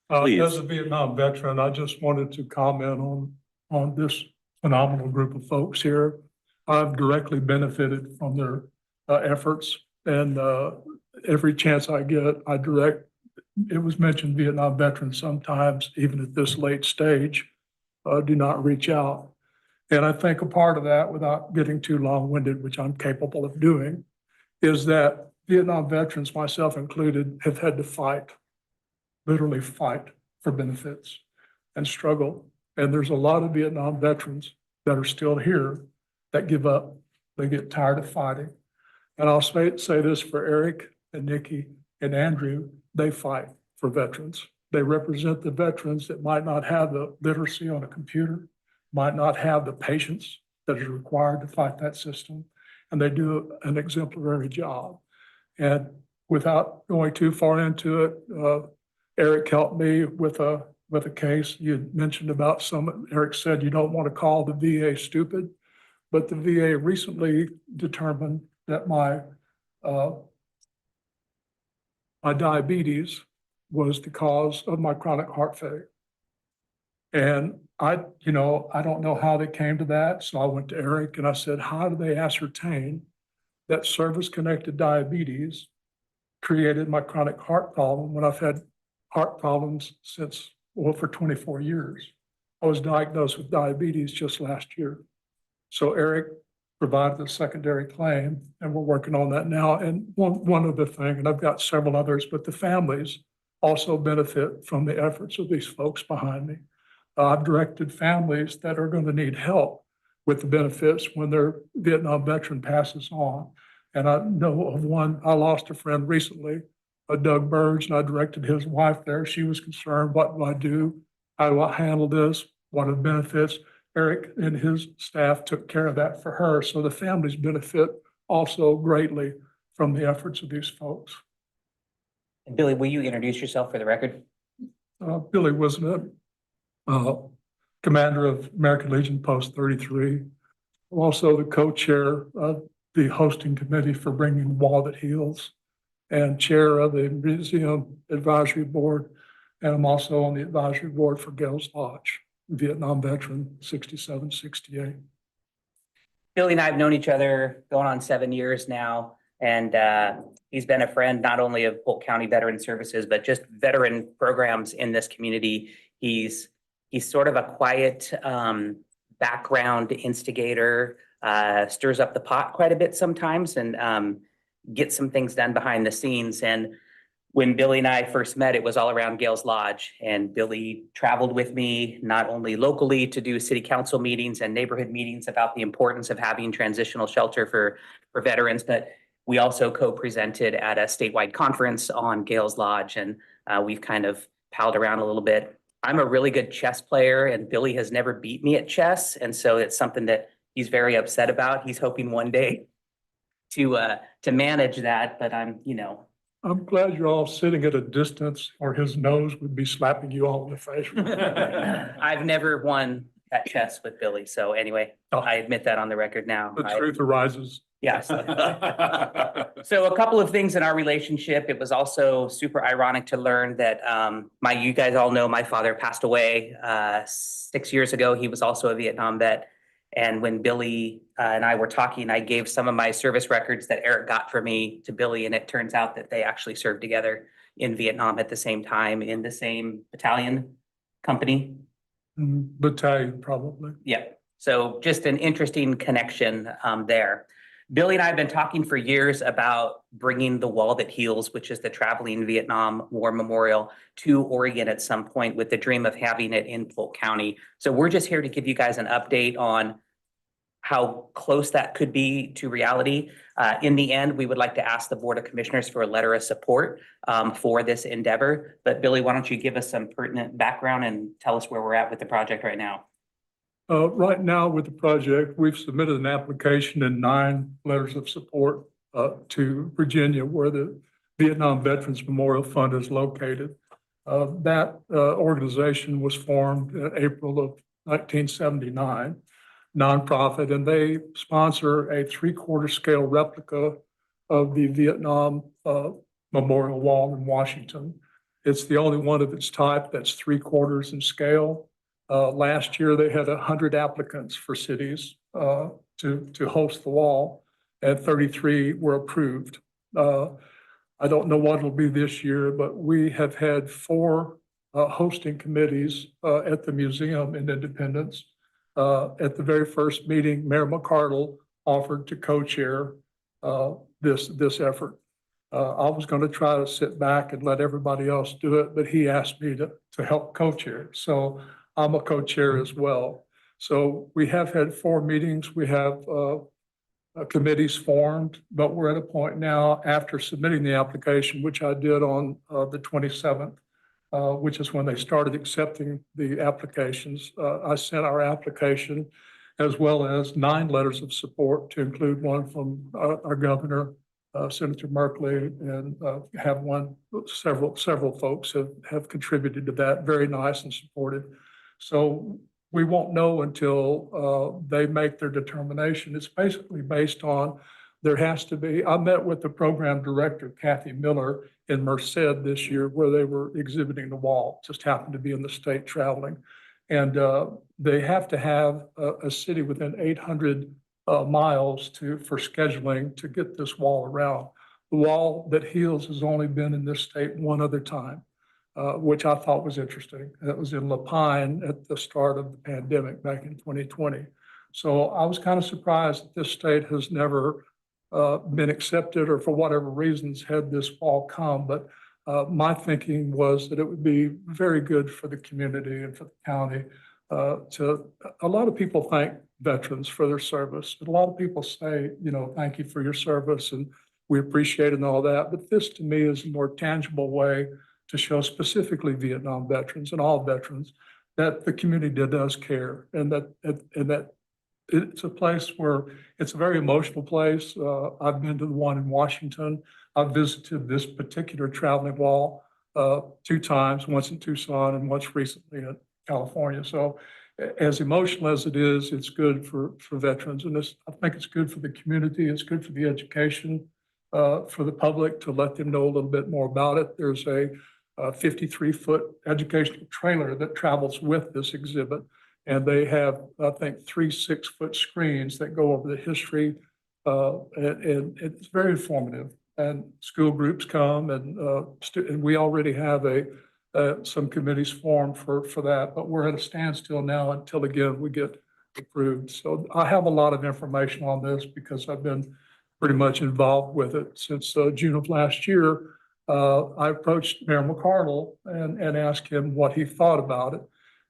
Please. As a Vietnam veteran, I just wanted to comment on this phenomenal group of folks here. I've directly benefited from their efforts, and every chance I get, it was mentioned Vietnam veterans sometimes, even at this late stage, do not reach out. And I think a part of that, without getting too long-winded, which I'm capable of doing, is that Vietnam veterans, myself included, have had to fight, literally fight for benefits and struggle. And there's a lot of Vietnam veterans that are still here that give up. They get tired of fighting. And I'll say this for Eric and Nikki and Andrew, they fight for veterans. They represent the veterans that might not have the literacy on a computer, might not have the patience that is required to fight that system. And they do an exemplary job. And without going too far into it, Eric helped me with a with a case. You had mentioned about Eric said you don't want to call the VA stupid, but the VA recently determined that my diabetes was the cause of my chronic heart failure. And I don't know how they came to that. So I went to Eric and I said, how do they ascertain that service-connected diabetes created my chronic heart problem when I've had heart problems for 24 years. I was diagnosed with diabetes just last year. So Eric provided a secondary claim and we're working on that now. And one other thing, and I've got several others, but the families also benefit from the efforts of these folks behind me. I've directed families that are going to need help with the benefits when their Vietnam veteran passes on. And I know of one, I lost a friend recently, Doug Burge, and I directed his wife there. She was concerned, what do I do? How do I handle this? What are the benefits? Eric and his staff took care of that for her. So the families benefit also greatly from the efforts of these folks. And Billy, will you introduce yourself for the record? Billy was commander of American Legion Post 33. I'm also the co-chair of the hosting committee for Bringing the Wall That Heals and chair of the Museum Advisory Board. And I'm also on the advisory board for Gales Lodge, Vietnam veteran, 67, 68. Billy and I have known each other going on 7 years now. And he's been a friend not only of Polk County Veteran Services, but just veteran programs in this community. He's sort of a quiet background instigator, stirs up the pot quite a bit sometimes and gets some things done behind the scenes. And when Billy and I first met, it was all around Gales Lodge. And Billy traveled with me, not only locally to do city council meetings and neighborhood meetings about the importance of having transitional shelter for veterans, but we also co-presented at a statewide conference on Gales Lodge. And we've kind of palled around a little bit. I'm a really good chess player and Billy has never beat me at chess. And so it's something that he's very upset about. He's hoping one day to manage that, but I'm glad you're all sitting at a distance or his nose would be slapping you all in the face. I've never won at chess with Billy. So anyway, I admit that on the record now. The truth arises. Yes. So a couple of things in our relationship. It was also super ironic to learn that you guys all know my father passed away 6 years ago. He was also a Vietnam vet. And when Billy and I were talking, I gave some of my service records that Eric got for me to Billy. And it turns out that they actually served together in Vietnam at the same time in the same battalion company. Battalion, probably. Yeah. So just an interesting connection there. Billy and I have been talking for years about bringing the Wall That Heals, which is the traveling Vietnam War Memorial, to Oregon at some point with the dream of having it in Polk County. So we're just here to give you guys an update on how close that could be to reality. In the end, we would like to ask the Board of Commissioners for a letter of support for this endeavor. But Billy, why don't you give us some pertinent background and tell us where we're at with the project right now? Right now with the project, we've submitted an application and 9 letters of support to Virginia where the Vietnam Veterans Memorial Fund is located. That organization was formed in April of 1979, nonprofit, and they sponsor a 3/4 scale replica of the Vietnam Memorial Wall in Washington. It's the only one of its type that's 3/4 in scale. Last year, they had 100 applicants for cities to host the wall, and 33 were approved. I don't know what it'll be this year, but we have had 4 hosting committees at the museum in Independence. At the very first meeting, Mayor McCardle offered to co-chair this effort. I was going to try to sit back and let everybody else do it, but he asked me to help co-chair. So I'm a co-chair as well. So we have had 4 meetings. We have committees formed, but we're at a point now after submitting the application, which I did on the 27th, which is when they started accepting the applications. I sent our application as well as 9 letters of support to include one from our governor, Senator Merkley, and several folks have contributed to that. Very nice and supportive. So we won't know until they make their determination. It's basically based on, there has to be, I met with the program director, Kathy Miller, in Merced this year, where they were exhibiting the wall, just happened to be in the state traveling. And they have to have a city within 800 miles for scheduling to get this wall around. The wall that heals has only been in this state one other time, which I thought was interesting. That was in La Pine at the start of the pandemic back in 2020. So I was kind of surprised that this state has never been accepted, or for whatever reasons had this wall come. But my thinking was that it would be very good for the community and for the county. A lot of people thank veterans for their service. A lot of people say, thank you for your service and we appreciate it and all that. But this to me is a more tangible way to show specifically Vietnam veterans and all veterans that the community does care, and that it's a place where it's a very emotional place. I've been to the one in Washington. I've visited this particular traveling wall 2 times, once in Tucson and once recently in California. So as emotional as it is, it's good for veterans. And I think it's good for the community. It's good for the education, for the public, to let them know a little bit more about it. There's a 53-foot educational trailer that travels with this exhibit. And they have, I think, 3 6-foot screens that go over the history. And it's very informative. And school groups come, and we already have some committees formed for that, but we're at a standstill now until, again, we get approved. So I have a lot of information on this because I've been pretty much involved with it since June of last year. I approached Mayor McCardle and asked him what he thought about it.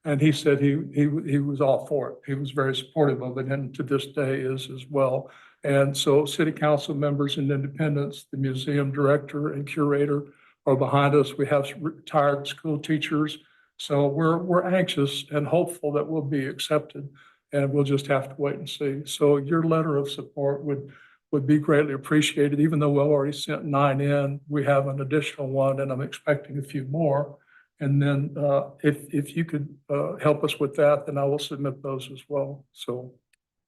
And he said he was all for it. He was very supportive of it, and to this day is as well. And so city council members and independents, the museum director and curator are behind us. We have retired school teachers. So we're anxious and hopeful that we'll be accepted, and we'll just have to wait and see. So your letter of support would be greatly appreciated. Even though we've already sent 9 in, we have an additional one, and I'm expecting a few more. And then if you could help us with that, then I will submit those as well. So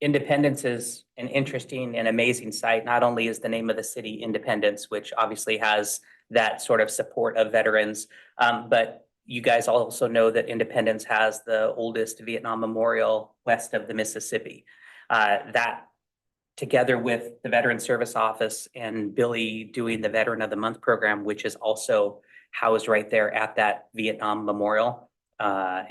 Independence is an interesting and amazing site. Not only is the name of the city Independence, which obviously has that sort of support of veterans, but you guys also know that Independence has the oldest Vietnam memorial west of the Mississippi. That, together with the Veteran Service Office and Billy doing the Veteran of the Month program, which is also housed right there at that Vietnam memorial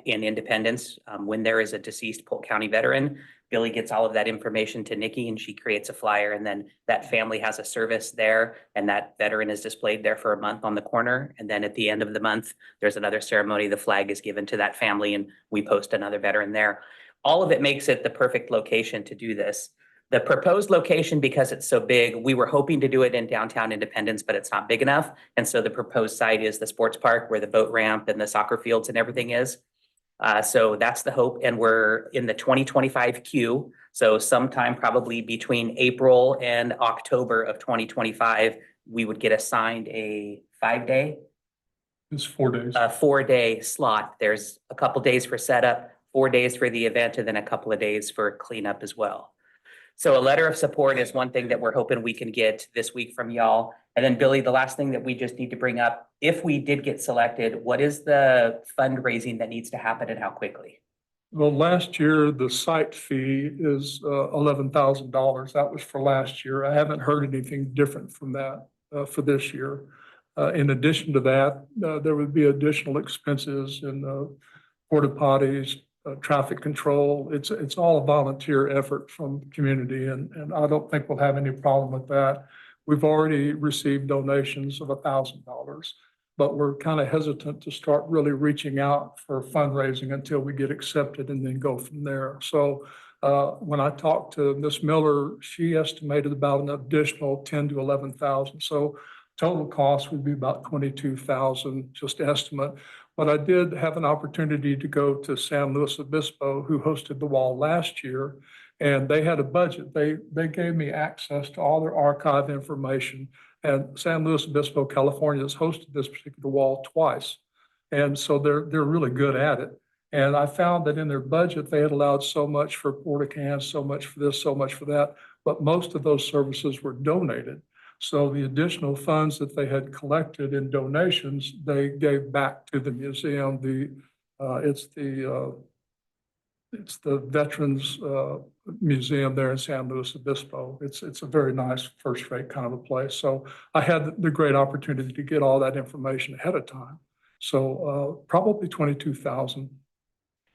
in Independence. When there is a deceased Polk County veteran, Billy gets all of that information to Nikki, and she creates a flyer, and then that family has a service there, and that veteran is displayed there for a month on the corner. And then at the end of the month, there's another ceremony. The flag is given to that family, and we post another veteran there. All of it makes it the perfect location to do this. The proposed location, because it's so big, we were hoping to do it in downtown Independence, but it's not big enough. And so the proposed site is the sports park where the boat ramp and the soccer fields and everything is. So that's the hope. And we're in the 2025 queue. So sometime probably between April and October of 2025, we would get assigned a 5-day. it's 4 days. A 4-day slot. There's a couple days for setup, 4 days for the event, and then a couple of days for cleanup as well. So a letter of support is one thing that we're hoping we can get this week from y'all. And then Billy, the last thing that we just need to bring up, if we did get selected, what is the fundraising that needs to happen and how quickly? Well, last year, the site fee is $11,000. That was for last year. I haven't heard anything different from that for this year. In addition to that, there would be additional expenses in porta potties, traffic control. It's all a volunteer effort from the community, and I don't think we'll have any problem with that. We've already received donations of $1,000, but we're kind of hesitant to start really reaching out for fundraising until we get accepted and then go from there. So when I talked to Ms. Miller, she estimated about an additional 10 to 11,000. So total cost would be about 22,000, just estimate. But I did have an opportunity to go to San Luis Obispo, who hosted the wall last year, And they had a budget. They gave me access to all their archive information. And San Luis Obispo, California has hosted this particular wall twice. And so they're really good at it. And I found that in their budget, they had allowed so much for porta cans, so much for this, so much for that, but most of those services were donated. So the additional funds that they had collected in donations, they gave back to the museum. It's the Veterans Museum there in San Luis Obispo. It's a very nice first-rate kind of a place. So I had the great opportunity to get all that information ahead of time. So probably 22,000.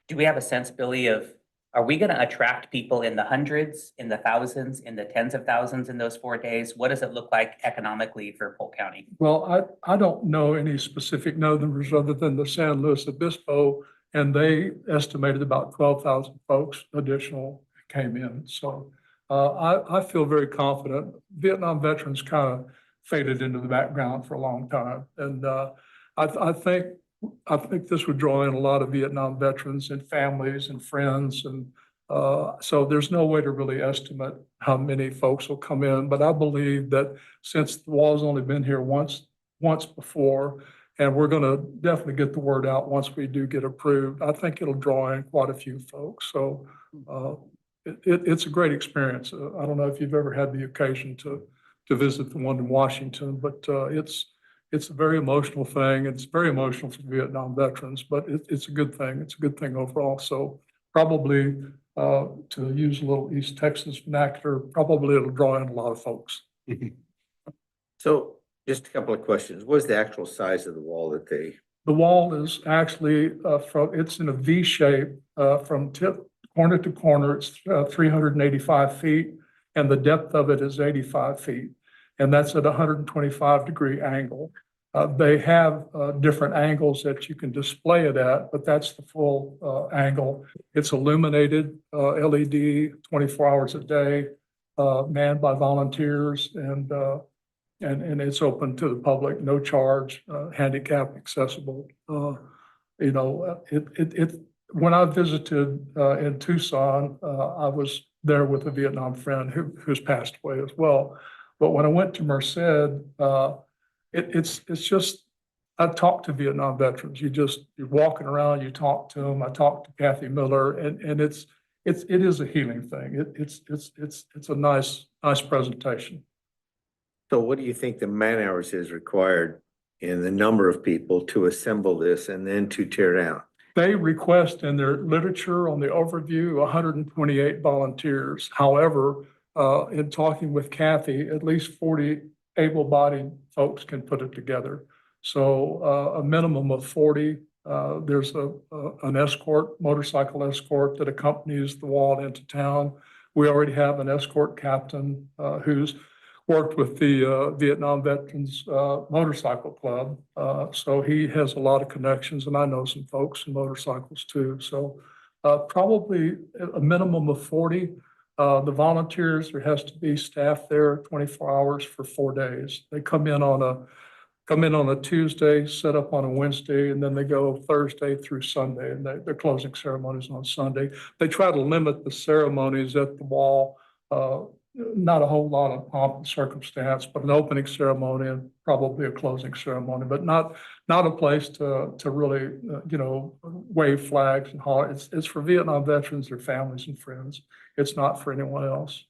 Do we have a sense, Billy, of, are we gonna attract people in the hundreds, in the thousands, in the tens of thousands in those 4 days? What does it look like economically for Polk County? Well, I don't know any specific numbers other than the San Luis Obispo, and they estimated about 12,000 folks additional came in. So I feel very confident. Vietnam veterans kind of faded into the background for a long time. And I think this would draw in a lot of Vietnam veterans and families and friends. And so there's no way to really estimate how many folks will come in. But I believe that since the wall's only been here once before, and we're going to definitely get the word out once we do get approved, I think it'll draw in quite a few folks. So it's a great experience. I don't know if you've ever had the occasion to visit the one in Washington, but it's a very emotional thing. It's very emotional for Vietnam veterans, but it's a good thing. It's a good thing overall. So probably, to use a little East Texas vernacular, probably it'll draw in a lot of folks. So just a couple of questions. What is the actual size of the wall that they? The wall is actually it's in a V shape from corner to corner. It's 385 feet, and the depth of it is 85 feet. And that's at a 125-degree angle. They have different angles that you can display it at, but that's the full angle. It's illuminated LED 24 hours a day, manned by volunteers, and it's open to the public, no charge, handicap accessible. When I visited in Tucson, I was there with a Vietnam friend who's passed away as well. But when I went to Merced, it's just, I talked to Vietnam veterans. You're walking around, you talk to them. I talked to Kathy Miller, and it is a healing thing. It's a nice presentation. So what do you think the man hours is required in the number of people to assemble this and then to tear down? They request in their literature on the overview 128 volunteers. However, in talking with Kathy, at least 40 able-bodied folks can put it together. So a minimum of 40. There's an escort, motorcycle escort that accompanies the wall into town. We already have an escort captain who's worked with the Vietnam Veterans Motorcycle Club. So he has a lot of connections, and I know some folks in motorcycles too. So probably a minimum of 40. The volunteers, there has to be staff there 24 hours for 4 days. They come in on a Tuesday, set up on a Wednesday, and then they go Thursday through Sunday, and their closing ceremonies on Sunday. They try to limit the ceremonies at the wall. Not a whole lot of pomp and circumstance, but an opening ceremony and probably a closing ceremony, but not a place to really, wave flags and holler. It's for Vietnam veterans, their families and friends. It's not for anyone else.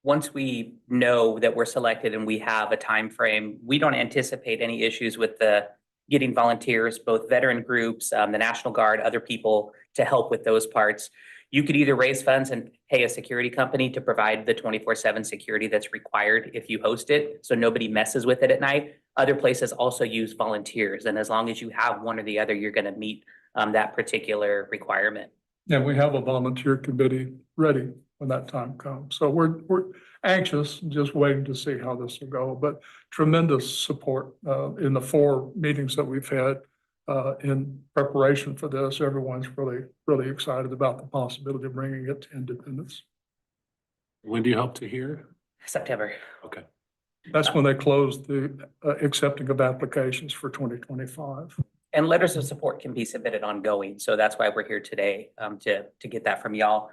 Once we know that we're selected and we have a time frame, we don't anticipate any issues with getting volunteers, both veteran groups, the National Guard, other people to help with those parts. You could either raise funds and pay a security company to provide the 24/7 security that's required if you host it, so nobody messes with it at night. Other places also use volunteers, and as long as you have one or the other, you're going to meet that particular requirement. And we have a volunteer committee ready when that time comes. So we're anxious, just waiting to see how this will go, but tremendous support in the 4 meetings that we've had in preparation for this. Everyone's really, really excited about the possibility of bringing it to Independence. When do you hope to hear? September. Okay. That's when they close the accepting of applications for 2025. And letters of support can be submitted ongoing. So that's why we're here today, to get that from y'all.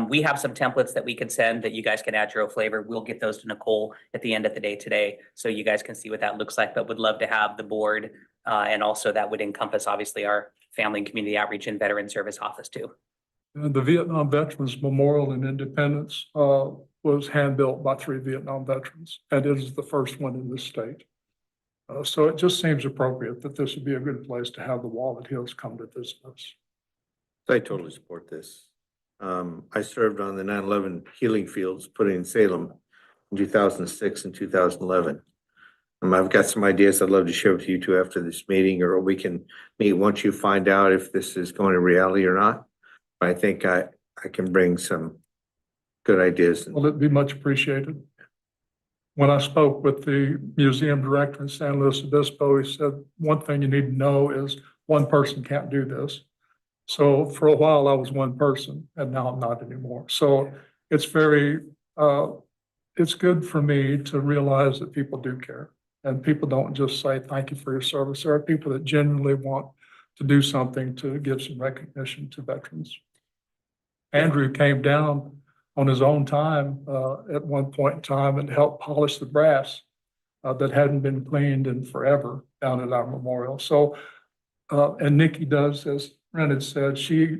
We have some templates that we can send that you guys can add your own flavor. We'll get those to Nicole at the end of the day today, so you guys can see what that looks like, but would love to have the board. And also that would encompass obviously our Family and Community Outreach and Veteran Service Office too. The Vietnam Veterans Memorial in Independence was hand-built by 3 Vietnam veterans, and it is the first one in this state. So it just seems appropriate that this would be a good place to have the Wallet Hills come to visit us. I totally support this. I served on the 9/11 healing fields put in Salem in 2006 and 2011. I've got some ideas I'd love to share with you two after this meeting, or we can meet once you find out if this is going to reality or not. I think I can bring some good ideas. Well, it'd be much appreciated. When I spoke with the museum director in San Luis Obispo, he said, one thing you need to know is one person can't do this. So for a while I was one person and now I'm not anymore. So it's it's good for me to realize that people do care and people don't just say, thank you for your service. There are people that genuinely want to do something to give some recognition to veterans. Andrew came down on his own time at one point in time and helped polish the brass that hadn't been cleaned in forever down at our memorial. So, and Nikki does, as Ren had said, she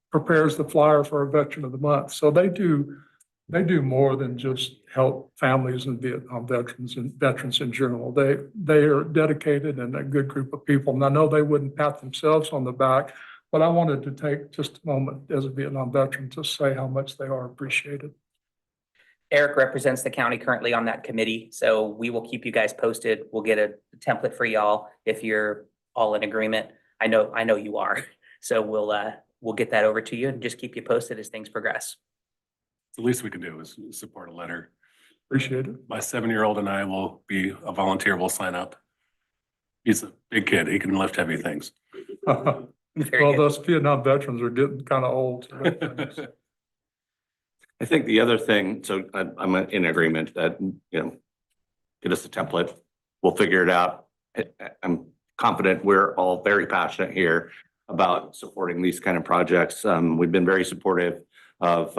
prepares the flyer for a Veteran of the Month. So they do more than just help families and Vietnam veterans and veterans in general. They are dedicated and a good group of people. And I know they wouldn't pat themselves on the back, but I wanted to take just a moment as a Vietnam veteran to say how much they are appreciated. Eric represents the county currently on that committee, so we will keep you guys posted. We'll get a template for y'all if you're all in agreement. I know you are. So we'll get that over to you and just keep you posted as things progress. The least we can do is support a letter. Appreciate it. My 7-year-old and I will be a volunteer. We'll sign up. He's a big kid. He can lift heavy things. Very Well, good. those Vietnam veterans are getting kind of old. I think the other thing, so I'm in agreement that, get us a template. We'll figure it out. I'm confident we're all very passionate here about supporting these kind of projects. We've been very supportive of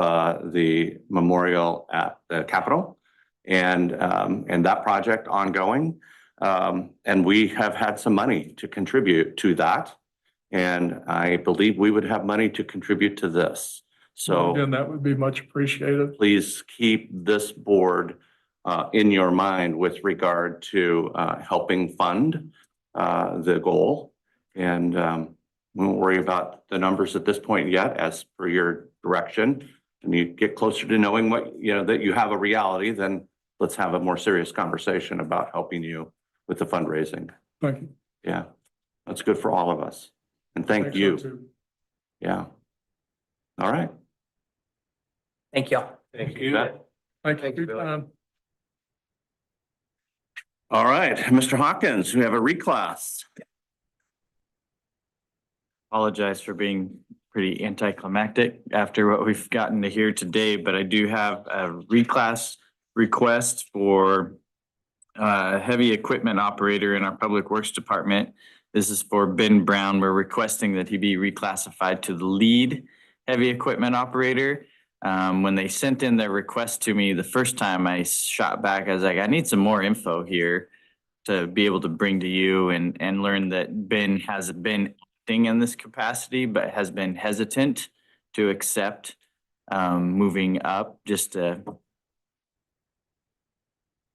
the memorial at the Capitol and that project ongoing. And we have had some money to contribute to that. And I believe we would have money to contribute to this. So Again, that would be much appreciated. please keep this board in your mind with regard to helping fund the goal. And we won't worry about the numbers at this point yet, as per your direction. And you get closer to knowing what, that you have a reality, then let's have a more serious conversation about helping you with the fundraising. Thank you. Yeah, that's good for all of us. And thank Think so, you. too. Yeah. All right. Thank y'all. Thank You you. bet. Thank you Thank for you, your Billy. time. All right, Mr. Hawkins, we have a reclass. Apologize for being pretty anticlimactic after what we've gotten to hear today, but I do have a reclass request for heavy equipment operator in our Public Works Department. This is for Ben Brown. We're requesting that he be reclassified to the lead heavy equipment operator. When they sent in their request to me the first time, I shot back. I was like, I need some more info here to be able to bring to you and learn that Ben has been acting in this capacity, but has been hesitant to accept moving up just to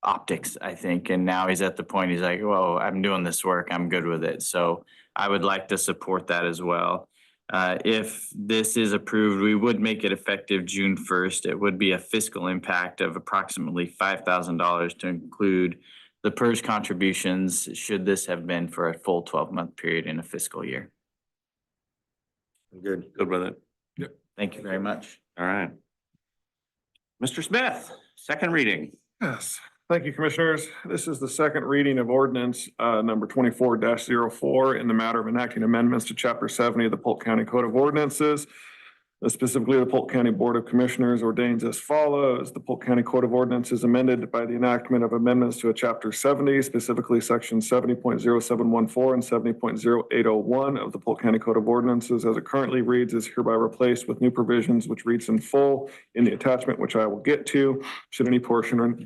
optics, I think. And now he's at the point, he's like, whoa, I'm doing this work. I'm good with it. So I would like to support that as well. If this is approved, we would make it effective June 1st. It would be a fiscal impact of approximately $5,000 to include the PERS contributions, should this have been for a full 12-month period in a fiscal year. Good. Good with it. Thank you very much. All right. Mr. Smith, second reading. Yes, thank you, Commissioners. This is the second reading of ordinance number 24-04 in the matter of enacting amendments to Chapter 70 of the Polk County Code of Ordinances. Specifically, the Polk County Board of Commissioners ordains as follows. The Polk County Code of Ordinances amended by the enactment of amendments to a chapter 70, specifically section 70.0714 and 70.0801 of the Polk County Code of Ordinances as it currently reads is hereby replaced with new provisions which reads in full in the attachment, which I will get to. Should any portion or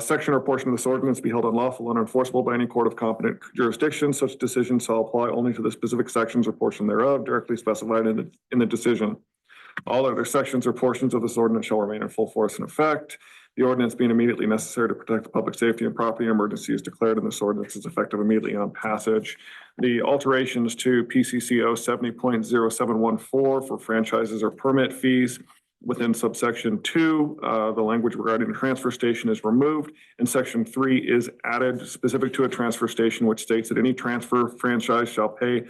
section or portion of this ordinance be held unlawful and unenforceable by any court of competent jurisdiction, such decision shall apply only to the specific sections or portion thereof directly specified in the decision. All other sections or portions of this ordinance shall remain in full force and effect. The ordinance being immediately necessary to protect the public safety and property, emergency is declared and this ordinance is effective immediately on passage. The alterations to PCCO 70.0714 for franchises or permit fees within subsection 2, the language regarding the transfer station is removed and section 3 is added specific to a transfer station, which states that any transfer franchise shall pay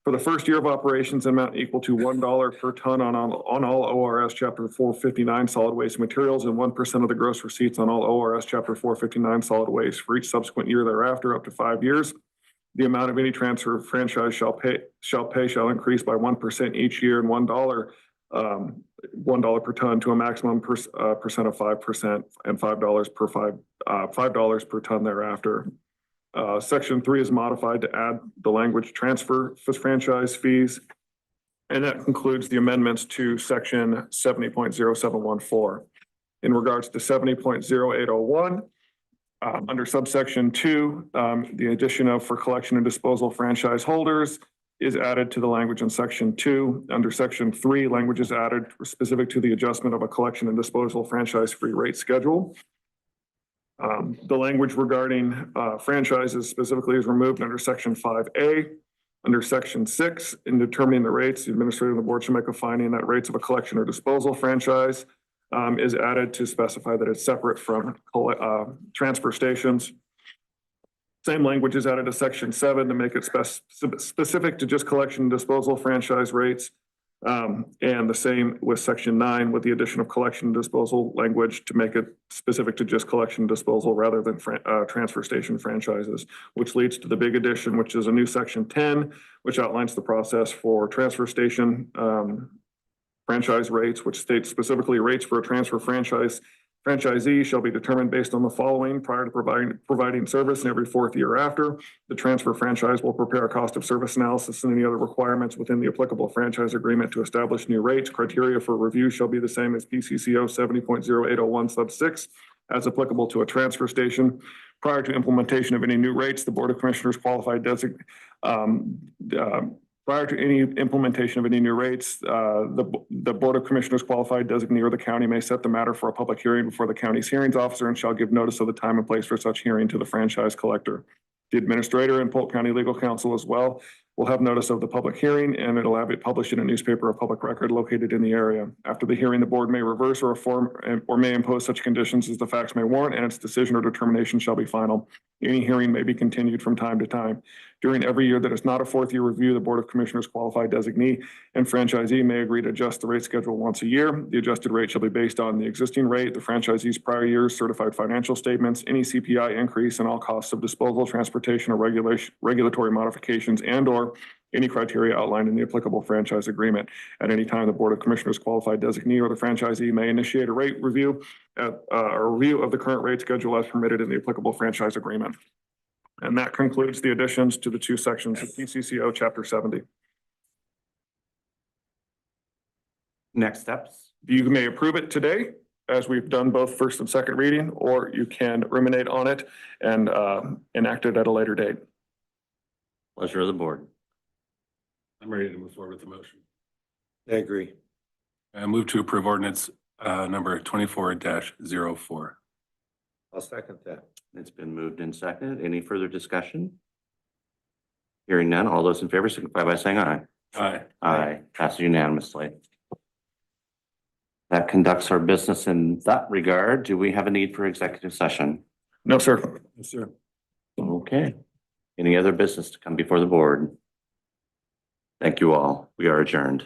for the first year of operations an amount equal to $1 per ton on all ORS Chapter 459 solid waste materials and 1% of the gross receipts on all ORS Chapter 459 solid waste for each subsequent year thereafter up to 5 years. The amount of any transfer franchise shall increase by 1% each year and $1 per ton to a maximum percent of 5% and $5 per ton thereafter. Section 3 is modified to add the language transfer for franchise fees. And that concludes the amendments to section 70.0714. In regards to 70.0801, under subsection 2, the addition of for collection and disposal franchise holders is added to the language in section 2. Under section 3, language is added specific to the adjustment of a collection and disposal franchise free rate schedule. The language regarding franchises specifically is removed under section 5A. Under section 6, in determining the rates, the administrator of the board shall make a finding that rates of a collection or disposal franchise is added to specify that it's separate from transfer stations. Same language is added to section 7 to make it specific to just collection and disposal franchise rates. And the same with section 9 with the addition of collection and disposal language to make it specific to just collection and disposal rather than transfer station franchises, which leads to the big addition, which is a new section 10, which outlines the process for transfer station franchise rates, which states specifically rates for a transfer franchisee shall be determined based on the following prior to providing service and every fourth year after. The transfer franchise will prepare a cost of service analysis and any other requirements within the applicable franchise agreement to establish new rates. Criteria for review shall be the same as PCCO 70.0801 sub 6 as applicable to a transfer station. Prior to implementation of any new rates, the Board of Commissioners qualified prior to any implementation of any new rates, the Board of Commissioners qualified designee or the county may set the matter for a public hearing before the county's hearings officer and shall give notice of the time and place for such hearing to the franchise collector. The administrator and Polk County Legal Counsel as well will have notice of the public hearing and it'll have it published in a newspaper of public record located in the area. After the hearing, the board may reverse or reform or may impose such conditions as the facts may warrant and its decision or determination shall be final. Any hearing may be continued from time to time. During every year that is not a fourth year review, the Board of Commissioners qualified designee and franchisee may agree to adjust the rate schedule once a year. The adjusted rate shall be based on the existing rate, the franchisee's prior year's certified financial statements, any CPI increase and all costs of disposal, transportation or regulatory modifications and or any criteria outlined in the applicable franchise agreement. At any time, the Board of Commissioners qualified designee or the franchisee may initiate a rate review a review of the current rate schedule as permitted in the applicable franchise agreement. And that concludes the additions to the two sections of PCCO Chapter 70. Next steps. You may approve it today, as we've done both first and second reading, or you can ruminate on it and enact it at a later date. Pleasure of the board. I'm ready to move forward with the motion. I agree. I move to approve ordinance number 24-04. I'll second that. It's been moved and seconded. Any further discussion? Hearing none, all those in favor signify by saying aye. Aye. Aye, passes unanimously. That conducts our business in that regard. Do we have a need for executive session? No, sir. Yes, sir. Okay. Any other business to come before the board? Thank you all. We are adjourned.